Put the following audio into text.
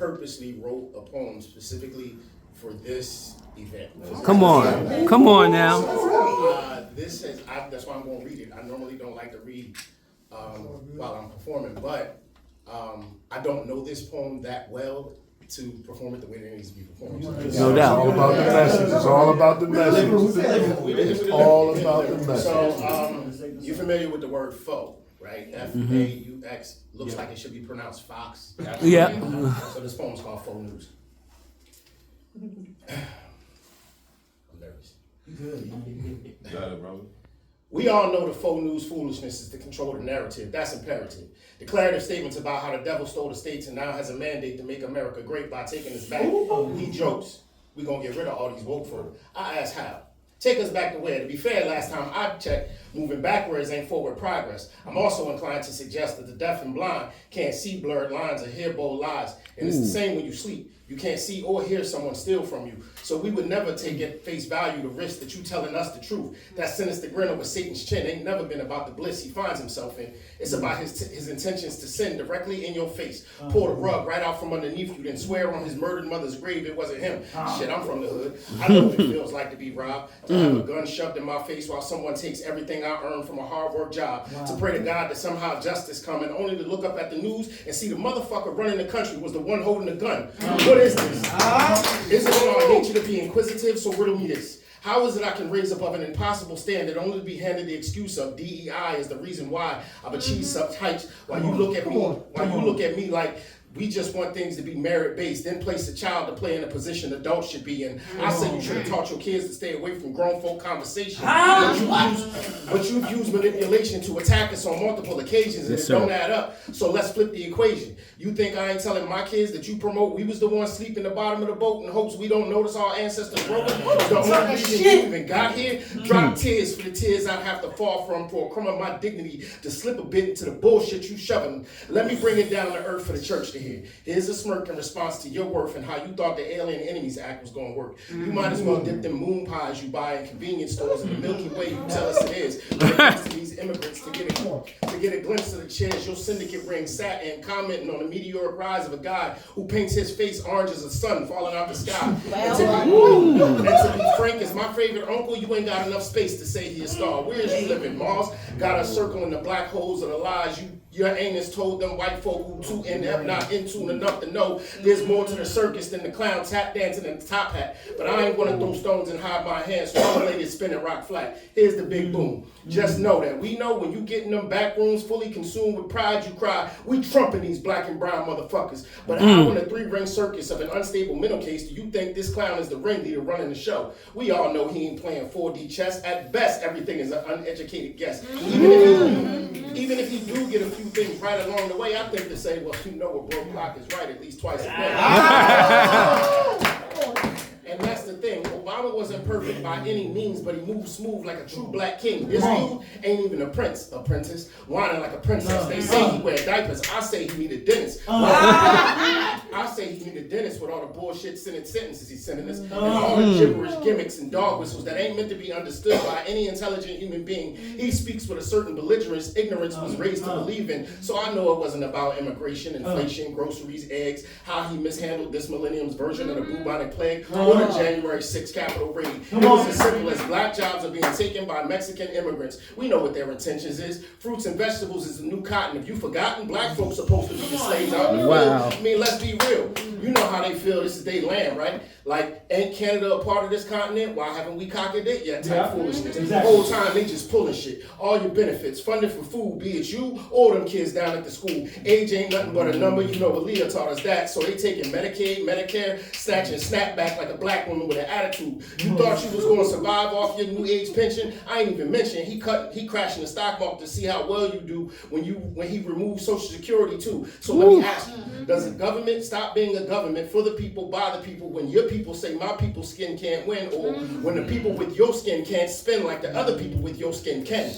purposely wrote a poem specifically for this event. Come on now. That's why I'm going to read it. I normally don't like to read while I'm performing, but I don't know this poem that well to perform it the way that it needs to be performed. No doubt. It's all about the message. It's all about the message. It's all about the message. So, you're familiar with the word faux, right? F-A-U-X looks like it should be pronounced fox. Yeah. So this poem's called Faux News. I'm nervous. Got it, brother. We all know the faux news foolishness is to control the narrative. That's imperative. Declarative statements about how the devil stole the states and now has a mandate to make America great by taking us back. He jokes. We gonna get rid of all these woke folk. I ask how. Take us back to where? To be fair, last time I checked, moving backwards ain't forward progress. I'm also inclined to suggest that the deaf and blind can't see blurred lines or hear bold lies. And it's the same when you sleep. You can't see or hear someone steal from you. So we would never take at face value the risk that you telling us the truth. That sinister grin over Satan's chin ain't never been about the bliss he finds himself in. It's about his intentions to sin directly in your face. Pull the rug right out from underneath you, then swear on his murdered mother's grave it wasn't him. Shit, I'm from the hood. I know what it feels like to be robbed. To have a gun shoved in my face while someone takes everything I earned from a hard work job. To pray to God that somehow justice come, and only to look up at the news and see the motherfucker running the country was the one holding the gun. What is this? Is it in our nature to be inquisitive? So riddle me this. How is it I can raise above an impossible standard only to be handed the excuse of DEI is the reason why I've achieved such heights? While you look at me like we just want things to be merit-based, then place a child to play in a position adults should be in. I say you should have taught your kids to stay away from grown folk conversation. But you've used manipulation to attack us on multiple occasions, and it don't add up. So let's flip the equation. You think I ain't telling my kids that you promote we was the ones sleeping in the bottom of the boat in hopes we don't notice our ancestors broken? The only reason you even got here? Drop tears for the tears I'd have to fall from for a crumb of my dignity to slip a bit into the bullshit you shoving. Let me bring it down to earth for the church to hear. Here's a smirk in response to your worth and how you thought the Alien Enemies Act was going to work. You might as well dip them moon pies you buy in convenience stores in the Milky Way you tell us it is. When it comes to these immigrants to get a glimpse of the chairs your syndicate ring sat in, commenting on the meteoric rise of a guy who paints his face orange as a sun falling out the sky. And to be frank, as my favorite uncle, you ain't got enough space to say he a star. Where's you living, Mars? Got us circling the black holes of the lies your anus told them white folk who too inept, not in tune enough to know there's more to the circus than the clown tap dancing in the top hat. But I ain't gonna throw stones and hide my hands, so I'm gonna spin and rock flat. Here's the big boom. Just know that we know when you get in them back rooms fully consumed with pride you cry, we trumping these black and brown motherfuckers. But how in a 3-ring circus of an unstable mental case do you think this clown is the ringleader running the show? We all know he ain't playing 4D chess. At best, everything is an uneducated guess. Even if he do get a few things right along the way, I think to say, well, you know a broke clock is right at least twice a day. And that's the thing. Obama wasn't perfect by any means, but he moved smooth like a true black king. This dude ain't even apprentice, whining like a princess. They say he wear diapers. I say he need a dentist. I say he need a dentist with all the bullshit sentences he's sending us, and all the gibberish gimmicks and dog whistles that ain't meant to be understood by any intelligent human being. He speaks with a certain belligerence ignorance was raised to believe in. So I know it wasn't about immigration, inflation, groceries, eggs, how he mishandled this millennium's version of the bubonic plague, or the January 6th Capitol raid. It was as simple as black jobs are being taken by Mexican immigrants. We know what their intentions is. Fruits and vegetables is the new cotton. If you've forgotten, black folks supposed to be the slaves out in the field. I mean, let's be real. You know how they feel this is their land, right? Like, ain't Canada a part of this continent? Why haven't we conquered it yet? Type foolishness. The whole time they just pulling shit. All your benefits, funding for food, be it you or them kids down at the school. Age ain't nothing but a number. You know Aaliyah taught us that. So they taking Medicaid, Medicare, snatching snapback like a black woman with an attitude. You thought you was going to survive off your new age pension? I ain't even mention he crashing the stock market to see how well you do when he removed Social Security too. So let me ask you, does the government stop being a government for the people, by the people, when your people say my people's skin can't win, or when the people with your skin can't spin like the other people with your skin can?